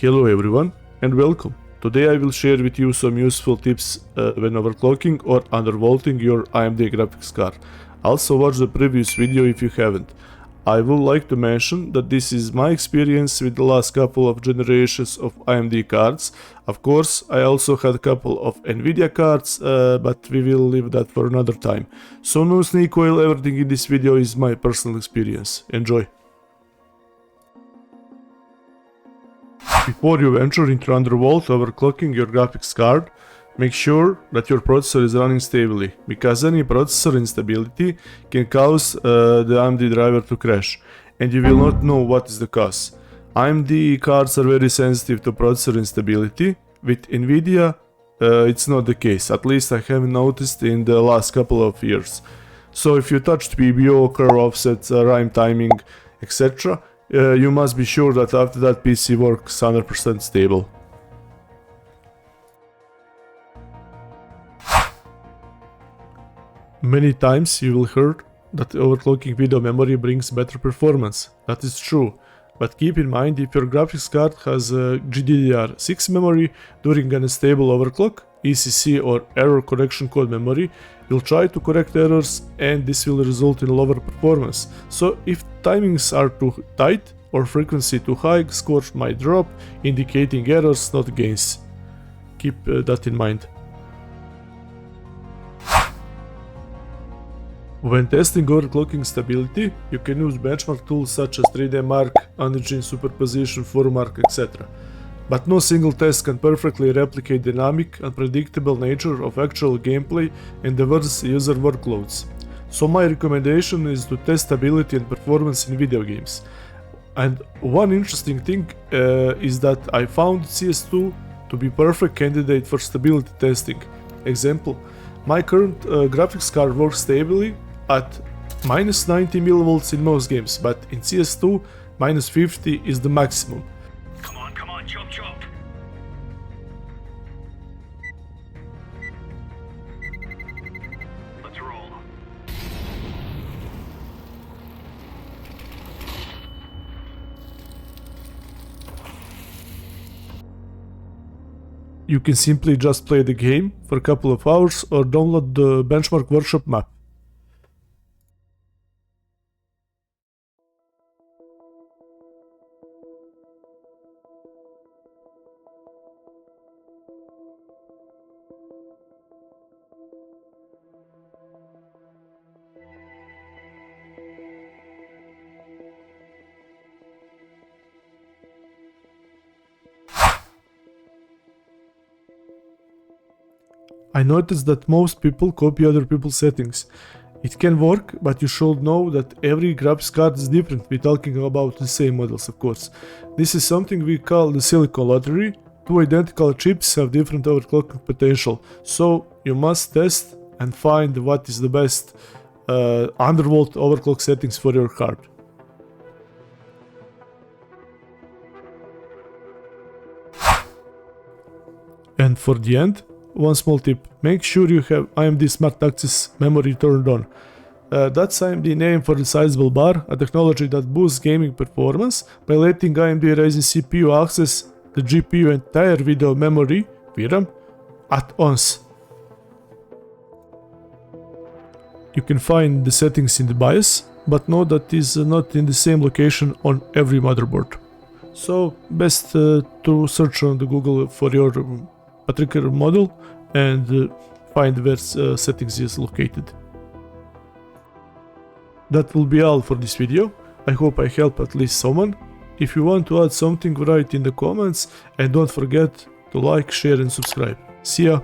Hello everyone and welcome. Today I will share with you some useful tips when overclocking or undervolting your AMD graphics card. Also watch the previous video if you haven't. I would like to mention that this is my experience with the last couple of generations of AMD cards. Of course, I also had a couple of Nvidia cards, but we will leave that for another time. So no sneak oil, everything in this video is my personal experience. Enjoy! Before you venture into undervolt overclocking your graphics card, make sure that your processor is running stably, because any processor instability can cause the AMD driver to crash, and you will not know what is the cause. AMD cards are very sensitive to processor instability. With Nvidia, it's not the case, at least I haven't noticed in the last couple of years. So if you touched PBO, curve offsets, RAM timing, etc., you must be sure that after that PC works 100% stable. Many times you will hear that overclocking video memory brings better performance. That is true, but keep in mind, if your graphics card has a GDDR6 memory, during an unstable overclock, ECC or error correction code memory will try to correct errors, and this will result in lower performance. So if timings are too tight or frequency too high, scores might drop, indicating errors, not gains. Keep that in mind. When testing overclocking stability, you can use benchmark tools such as 3D Mark, Unigine Superposition, 4Mark, etc. But no single test can perfectly replicate dynamic, unpredictable nature of actual gameplay and diverse user workloads. So my recommendation is to test stability and performance in video games. And one interesting thing is that I found CS2 to be perfect candidate for stability testing. Example, my current graphics card works stably at minus 90 mV in most games, but in CS2, minus 50 is the maximum. Come on, chop chop. Let's roll. You can simply just play the game for a couple of hours or download the benchmark workshop map. I noticed that most people copy other people's settings. It can work, but you should know that every graphics card is different. We're talking about the same models, of course. This is something we call the silicon lottery. Two identical chips have different overclocking potential, so you must test and find what is the best undervolt overclock settings for your card. And for the end, one small tip: make sure you have AMD Smart Access memory turned on. That's AMD name for the sizable bar, a technology that boosts gaming performance by letting AMD Ryzen CPU access the GPU entire video memory (VRAM) at once. You can find the settings in the BIOS, but know that is not in the same location on every motherboard. So best to search on the Google for your particular model and find where settings is located. That will be all for this video. I hope I helped at least someone. If you want to add something, write in the comments, and don't forget to like, share and subscribe. See ya!